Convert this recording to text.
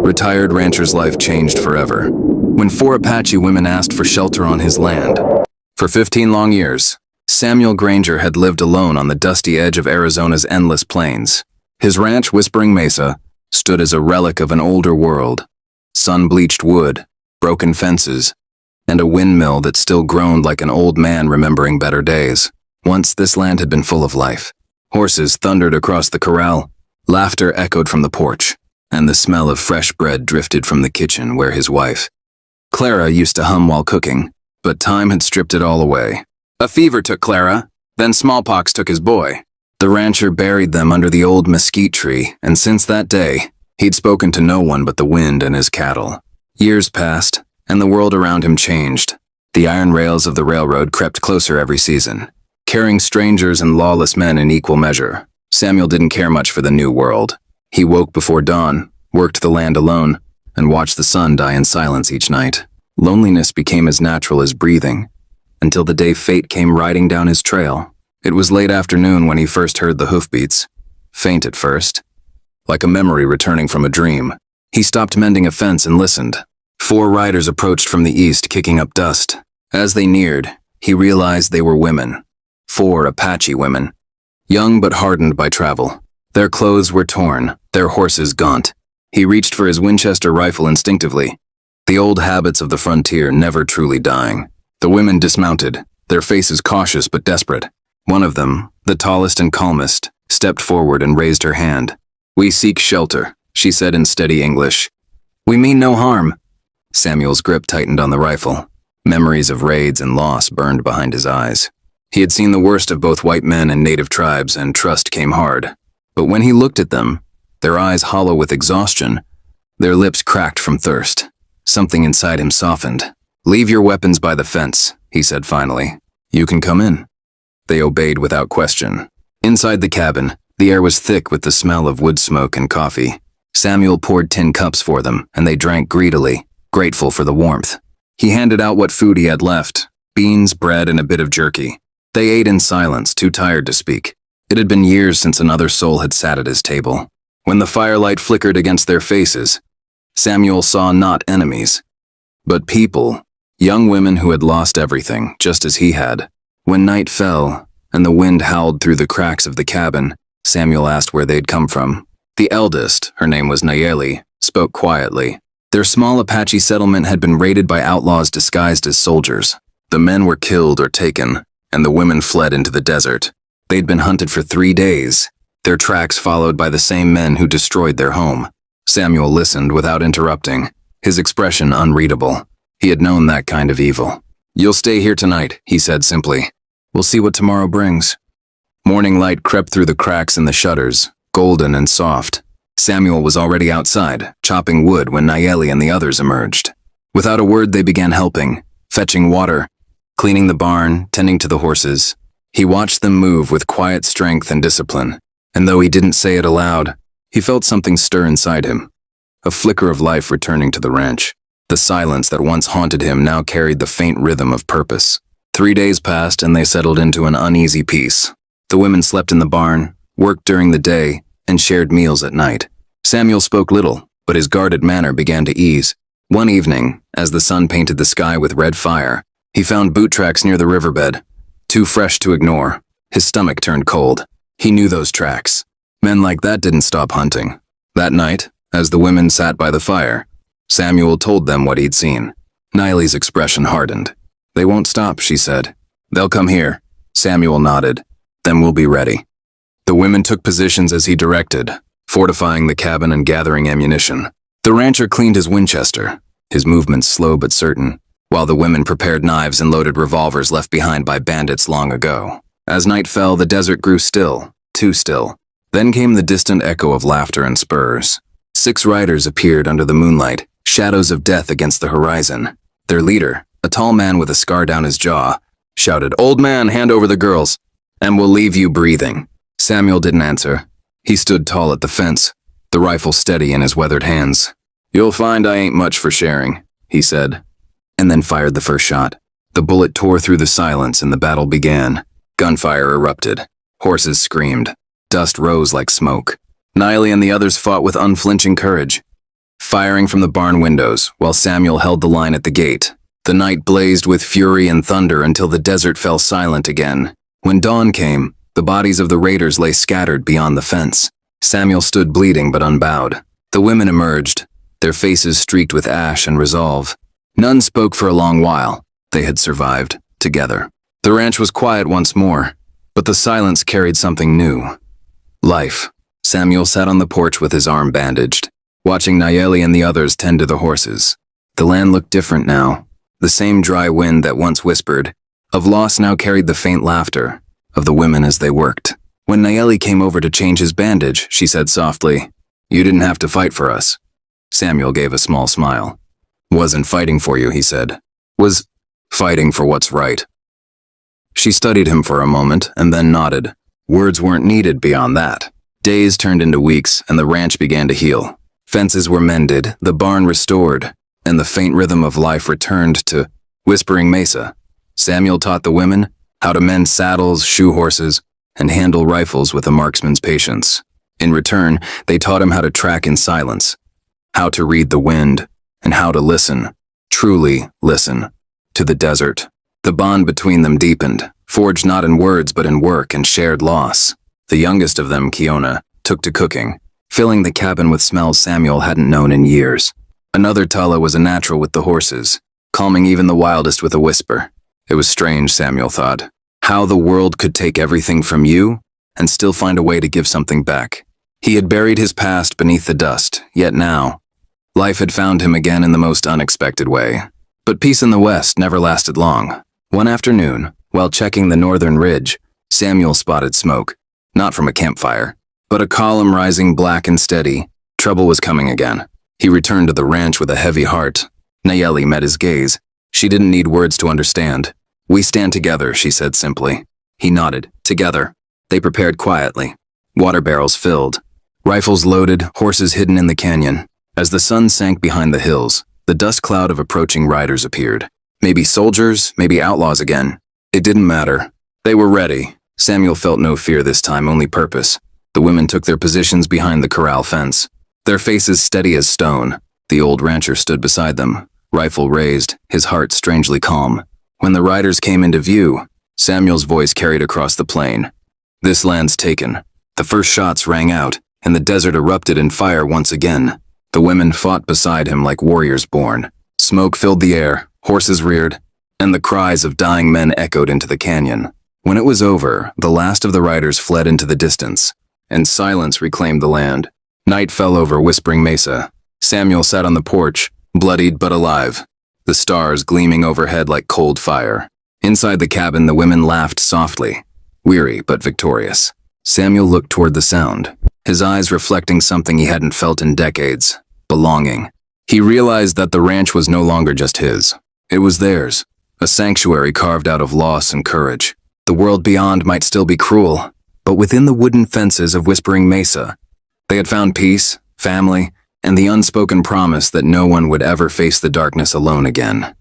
retired rancher's life changed forever. When 4 Apache women asked for shelter on his land. For 15 long years, Samuel Granger had lived alone on the dusty edge of Arizona's endless plains. His ranch, Whispering Mesa, stood as a relic of an older world. Sun-bleached wood, broken fences, and a windmill that still groaned like an old man remembering better days. Once this land had been full of life. Horses thundered across the corral, laughter echoed from the porch, and the smell of fresh bread drifted from the kitchen where his wife, Clara, used to hum while cooking, but time had stripped it all away. A fever took Clara, then smallpox took his boy. The rancher buried them under the old mesquite tree, and since that day, he'd spoken to no one but the wind and his cattle. Years passed, and the world around him changed. The iron rails of the railroad crept closer every season, carrying strangers and lawless men in equal measure. Samuel didn't care much for the new world. He woke before dawn, worked the land alone, and watched the sun die in silence each night. Loneliness became as natural as breathing, until the day fate came riding down his trail. It was late afternoon when he first heard the hoofbeats, faint at first, like a memory returning from a dream. He stopped mending a fence and listened. 4 riders approached from the east, kicking up dust. As they neared, he realized they were women. 4 Apache women, young but hardened by travel. Their clothes were torn, their horses gaunt. He reached for his Winchester rifle instinctively, the old habits of the frontier never truly dying. The women dismounted, their faces cautious but desperate. One of them, the tallest and calmest, stepped forward and raised her hand. "We seek shelter," she said in steady English. "We mean no harm." Samuel's grip tightened on the rifle. Memories of raids and loss burned behind his eyes. He had seen the worst of both white men and native tribes, and trust came hard. But when he looked at them, their eyes hollow with exhaustion, their lips cracked from thirst, something inside him softened. "Leave your weapons by the fence," he said finally. "You can come in." They obeyed without question. Inside the cabin, the air was thick with the smell of wood smoke and coffee. Samuel poured tin cups for them, and they drank greedily, grateful for the warmth. He handed out what food he had left, beans, bread, and a bit of jerky. They ate in silence, too tired to speak. It had been years since another soul had sat at his table. When the firelight flickered against their faces, Samuel saw not enemies, but people, young women who had lost everything, just as he had. When night fell, and the wind howled through the cracks of the cabin, Samuel asked where they'd come from. The eldest, her name was Nayeli, spoke quietly. Their small Apache settlement had been raided by outlaws disguised as soldiers. The men were killed or taken, and the women fled into the desert. They'd been hunted for 3 days, their tracks followed by the same men who destroyed their home. Samuel listened without interrupting, his expression unreadable. He had known that kind of evil. "You'll stay here tonight," he said simply. "We'll see what tomorrow brings." Morning light crept through the cracks in the shutters, golden and soft. Samuel was already outside, chopping wood when Nayeli and the others emerged. Without a word, they began helping, fetching water, cleaning the barn, tending to the horses. He watched them move with quiet strength and discipline, and though he didn't say it aloud, he felt something stir inside him, a flicker of life returning to the ranch. The silence that once haunted him now carried the faint rhythm of purpose. 3 days passed and they settled into an uneasy peace. The women slept in the barn, worked during the day, and shared meals at night. Samuel spoke little, but his guarded manner began to ease. One evening, as the sun painted the sky with red fire, he found boot tracks near the riverbed, too fresh to ignore. His stomach turned cold. He knew those tracks. Men like that didn't stop hunting. That night, as the women sat by the fire, Samuel told them what he'd seen. Nayeli's expression hardened. "They won't stop," she said. "They'll come here." Samuel nodded. "Then we'll be ready." The women took positions as he directed, fortifying the cabin and gathering ammunition. The rancher cleaned his Winchester, his movements slow but certain, while the women prepared knives and loaded revolvers left behind by bandits long ago. As night fell, the desert grew still, too still. Then came the distant echo of laughter and spurs. 6 riders appeared under the moonlight, shadows of death against the horizon. Their leader, a tall man with a scar down his jaw, shouted, "Old man, hand over the girls, and we'll leave you breathing." Samuel didn't answer. He stood tall at the fence, the rifle steady in his weathered hands. "You'll find I ain't much for sharing," he said, and then fired the first shot. The bullet tore through the silence and the battle began. Gunfire erupted. Horses screamed. Dust rose like smoke. Nayeli and the others fought with unflinching courage. firing from the barn windows while Samuel held the line at the gate. The night blazed with fury and thunder until the desert fell silent again. When dawn came, the bodies of the raiders lay scattered beyond the fence. Samuel stood bleeding but unbowed. The women emerged, their faces streaked with ash and resolve. None spoke for a long while. They had survived, together. The ranch was quiet once more, but the silence carried something new. Life. Samuel sat on the porch with his arm bandaged, watching Nayeli and the others tend to the horses. The land looked different now. The same dry wind that once whispered of loss now carried the faint laughter of the women as they worked. When Nayeli came over to change his bandage, she said softly, "You didn't have to fight for us." Samuel gave a small smile. "Wasn't fighting for you," he said. "Was fighting for what's right." She studied him for a moment and then nodded. Words weren't needed beyond that. Days turned into weeks and the ranch began to heal. Fences were mended, the barn restored, and the faint rhythm of life returned to Whispering Mesa. Samuel taught the women how to mend saddles, shoe horses, and handle rifles with a marksman's patience. In return, they taught him how to track in silence, how to read the wind, and how to listen, truly listen, to the desert. The bond between them deepened, forged not in words but in work and shared loss. The youngest of them, Kiona, took to cooking, filling the cabin with smells Samuel hadn't known in years. Another Tala was a natural with the horses, calming even the wildest with a whisper. It was strange, Samuel thought, how the world could take everything from you and still find a way to give something back. He had buried his past beneath the dust, yet now, life had found him again in the most unexpected way. But peace in the West never lasted long. One afternoon, while checking the northern ridge, Samuel spotted smoke, not from a campfire, but a column rising black and steady. Trouble was coming again. He returned to the ranch with a heavy heart. Nayeli met his gaze. She didn't need words to understand. "We stand together," she said simply. He nodded. Together. They prepared quietly. Water barrels filled. Rifles loaded, horses hidden in the canyon. As the sun sank behind the hills, the dust cloud of approaching riders appeared. Maybe soldiers, maybe outlaws again. It didn't matter. They were ready. Samuel felt no fear this time, only purpose. The women took their positions behind the corral fence, their faces steady as stone. The old rancher stood beside them, rifle raised, his heart strangely calm. When the riders came into view, Samuel's voice carried across the plain. "This land's taken." The first shots rang out, and the desert erupted in fire once again. The women fought beside him like warriors born. Smoke filled the air, horses reared, and the cries of dying men echoed into the canyon. When it was over, the last of the riders fled into the distance, and silence reclaimed the land. Night fell over Whispering Mesa. Samuel sat on the porch, bloodied but alive, the stars gleaming overhead like cold fire. Inside the cabin, the women laughed softly, weary but victorious. Samuel looked toward the sound, his eyes reflecting something he hadn't felt in decades: belonging. He realized that the ranch was no longer just his. It was theirs, a sanctuary carved out of loss and courage. The world beyond might still be cruel, but within the wooden fences of Whispering Mesa, they had found peace, family, and the unspoken promise that no one would ever face the darkness alone again.